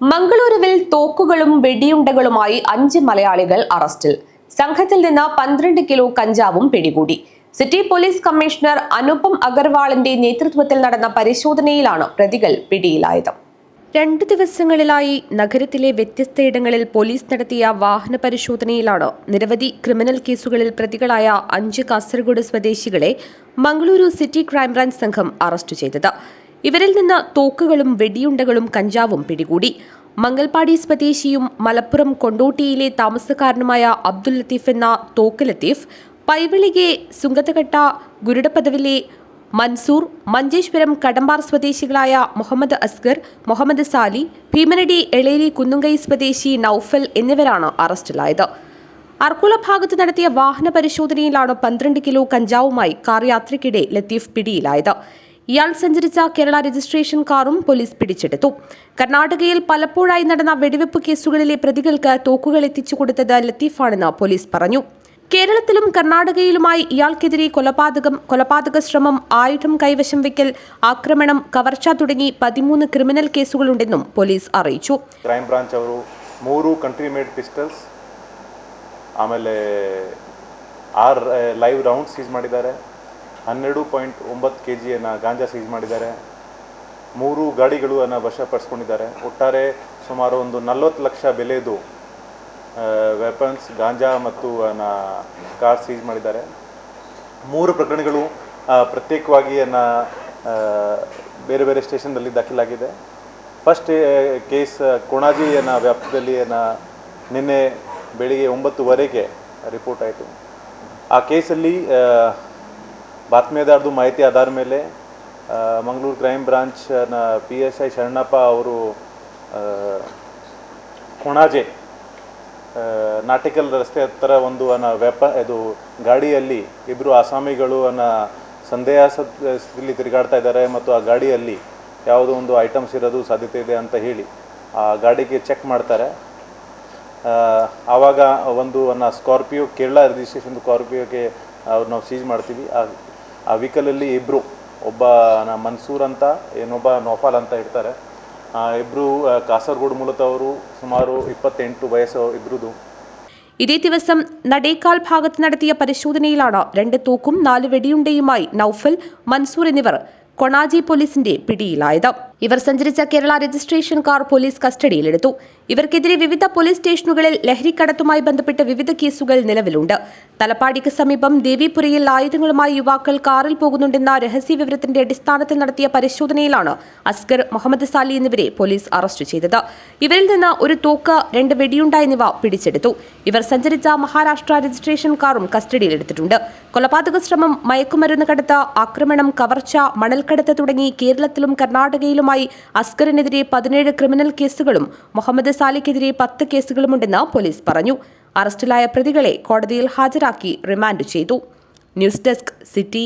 മംഗളൂരുവിൽ തോക്കുകളും വെടിയുണ്ടകളുമായി 5 മലയാളികൾ അറസ്റ്റിൽ. സംഘത്തിൽ നിന്ന് 12 കിലോ കഞ്ചാവും പിടികൂടി. സിറ്റി പോലീസ് കമ്മീഷണർ അനുപം അഗർവാളിന്റെ നേതൃത്വത്തിൽ നടന്ന പരിശോധനയിലാണ് പ്രതികൾ പിടിയിലായത്. 2 ദിവസങ്ങളിലായി നഗരത്തിലെ വ്യത്യസ്തയിടങ്ങളിൽ പോലീസ് നടത്തിയ വാഹന പരിശോധനയിലാണ് നിരവധി ക്രിമിനൽ കേസുകളിൽ പ്രതികളായ 5 കാസർഗോഡ് സ്വദേശികളെ മംഗളൂരു സിറ്റി ക്രൈംബ്രാഞ്ച് സംഘം അറസ്റ്റ് ചെയ്തത്. ഇവരിൽ നിന്ന് തോക്കുകളും വെടിയുണ്ടകളും കഞ്ചാവും പിടികൂടി. മംഗൽപാടി സ്വദേശിയും മലപ്പുറം കൊണ്ടോട്ടിയിലെ താമസക്കാരനുമായ അബ്ദുൽ ലത്തീഫ് എന്ന തോക്ക് ലത്തീഫ്, പൈവിളികെ സുങ്കത്തകട്ട ഗുരുഡപദവിലെ മൻസൂർ, മഞ്ചേശ്വരം കടമ്പാർ സ്വദേശികളായ മുഹമ്മദ് അസ്ഗർ, മുഹമ്മദ് സാലി, ഭീമനടി എളേരി കുന്നുങ്കൈ സ്വദേശി നൌഫൽ എന്നിവരാണ് അറസ്റ്റിലായത്. അർക്കുള ഭാഗത്ത് നടത്തിയ വാഹന പരിശോധനയിലാണ് 12 കിലോ കഞ്ചാവുമായി കാർ യാത്രയ്ക്കിടെ ലത്തീഫ് പിടിയിലായത്. ഇയാൾ സഞ്ചരിച്ച കേരള രജിസ്ട്രേഷൻ കാറും പോലീസ് പിടിച്ചെടുത്തു. കർണാടകയിൽ പലപ്പോഴായി നടന്ന വെടിവെപ്പ് കേസുകളിലെ പ്രതികൾക്ക് തോക്കുകൾ എത്തിച്ചു കൊടുത്തത് ലത്തീഫാണെന്ന് പോലീസ് പറഞ്ഞു. കേരളത്തിലും കർണാടകയിലുമായി ഇയാൾക്കെതിരെ കൊലപാതക ശ്രമം, ആയുധം കൈവശം വയ്ക്കൽ, ആക്രമണം, കവർച്ച തുടങ്ങി 13 ക്രിമിനൽ കേസുകളുണ്ടെന്നും പോലീസ് അറിയിച്ചു. ಕ್ರೈಂಬ್ರಾಂಚ್ ಅವರು 3 ಕಂಟ್ರಿ ಮೇಡ್ ಪಿಸ್ಟಲ್ಸ್, ಆಮೇಲೆ 6 ಲೈವ್ ರೌಂಡ್ಸ್ ಸೀಸ್ ಮಾಡಿದ್ದಾರೆ. 12.9 kg ಗಾಂಜಾ ಸೀಸ್ ಮಾಡಿದ್ದಾರೆ. 3 ಗಾಡಿಗಳನ್ನು ವಶಪಡಿಸಿಕೊಂಡಿದ್ದಾರೆ. ಒಟ್ಟಾರೆ ಸುಮಾರು 40 ಲಕ್ಷ ಬೆಲೆದು ವೆಪನ್ಸ್, ಗಾಂಜಾ ಮತ್ತು ಕಾರ್ ಸೀಸ್ ಮಾಡಿದ್ದಾರೆ. 3 ಪ್ರಕರಣಗಳು ಪ್ರತ್ಯೇಕವಾಗಿ ಬೇರೆ ಬೇರೆ ಸ್ಟೇಷನ್ದಲ್ಲಿ ದಾಖಲಾಗಿದೆ. ಫಸ್ಟ್ ಕೇಸ್ ಕೊಣಾಜಿ ವ್ಯಾಪ್ತಿಯಲ್ಲಿ ನಿನ್ನೆ ಬೆಳಿಗ್ಗೆ 9:15 ರಿಪೋರ್ಟ್ ಆಯಿತು. ಆ ಕೇಸಲ್ಲಿ ಬಾತ್ಮೀದಾರದು ಮಾಹಿತಿ ಆಧಾರ ಮೇಲೆ ಮಂಗಳೂರು ಕ್ರೈಮ್ ಬ್ರಾಂಚ್ನ PSI ಶರಣಪ್ಪ ಅವರು ಕೊಣಾಜೆ ನಾಟಿಕಲ್ ರಸ್ತೆ ಹತ್ತಿರ ಒಂದು ಇದು ಗಾಡಿಯಲ್ಲಿ ಇಬ್ಬರು ಆಸಾಮಿಗಳು ಸಂದೇಹಾಸ್ಪದದಲ್ಲಿ ತಿರುಗಾಡ್ತಾ ಇದ್ದಾರೆ ಮತ್ತು ಆ ಗಾಡಿಯಲ್ಲಿ ಯಾವುದೋ ಒಂದು ಐಟಮ್ಸ್ ಇರೋದು ಸಾಧ್ಯತೆ ಇದೆ ಅಂತ ಹೇಳಿ ಆ ಗಾಡಿಗೆ ಚೆಕ್ ಮಾಡ್ತಾರೆ. ಆವಾಗ ಒಂದು ಸ್ಕಾರ್ಪಿಯೋ, ಕೇರಳ ರಿಜಿಸ್ಟ್ರೇಷನ್ ಸ್ಕಾರ್ಪಿಯೋಗೆ ಅವ್ರು ನಾವು ಸೀಸ್ ಮಾಡ್ತೀವಿ. ಆ ವೆಹಿಕಲಲ್ಲಿ ಇಬ್ಬರು, ಒಬ್ಬ ಮನ್ಸೂರ್ ಅಂತ, ಇನ್ನೊಬ್ಬ ನೌಫಲ್ ಅಂತ ಇರ್ತಾರೆ. ಇಬ್ಬರು കാസർഗോഡ് ಮೂಲದವರು, ಸುಮಾರು 28 ವಯಸ್ಸು ಇಬ್ಬರದು. ഇതേ ദിവസം നടേക്കാൽ ഭാഗത്ത് നടത്തിയ പരിശോധനയിലാണ് 2 തോക്കും 4 വെടിയുണ്ടയുമായി നൌഫൽ, മൻസൂർ എന്നിവർ കൊണാജി പോലീസിന്റെ പിടിയിലായത്. ഇവർ സഞ്ചരിച്ച കേരള രജിസ്ട്രേഷൻ കാർ പോലീസ് കസ്റ്റഡിയിലെടുത്തു. ഇവർക്കെതിരെ വിവിധ പോലീസ് സ്റ്റേഷനുകളിൽ ലഹരിക്കടത്തുമായി ബന്ധപ്പെട്ട് വിവിധ കേസുകൾ നിലവിലുണ്ട്. തലപ്പാടിക്ക് സമീപം ദേവിപുരയിൽ ആയുധങ്ങളുമായി യുവാക്കൾ കാറിൽ പോകുന്നുണ്ടെന്ന രഹസ്യ വിവരത്തിന്റെ അടിസ്ഥാനത്തിൽ നടത്തിയ പരിശോധനയിലാണ് അസ്ഗർ, മുഹമ്മദ് സാലി എന്നിവരെ പോലീസ് അറസ്റ്റ് ചെയ്തത്. ഇവരിൽ നിന്ന് ഒരു തോക്ക്, 2 വെടിയുണ്ട എന്നിവ പിടിച്ചെടുത്തു. ഇവർ സഞ്ചരിച്ച മഹാരാഷ്ട്ര രജിസ്ട്രേഷൻ കാറും കസ്റ്റഡിയിലെടുത്തിട്ടുണ്ട്. കൊലപാതക ശ്രമം, മയക്കുമരുന്ന് കടത്ത്, ആക്രമണം, കവർച്ച, മണൽക്കടത്ത് തുടങ്ങി കേരളത്തിലും കർണാടകയിലുമായി അസ്ഗറിനെതിരെ 17 ക്രിമിനൽ കേസുകളും മുഹമ്മദ് സാലിക്കെതിരെ 10 കേസുകളുമുണ്ടെന്ന് പോലീസ് പറഞ്ഞു. അറസ്റ്റിലായ പ്രതികളെ കോടതിയിൽ ഹാജരാക്കി റിമാൻഡ് ചെയ്തു. News desk, city.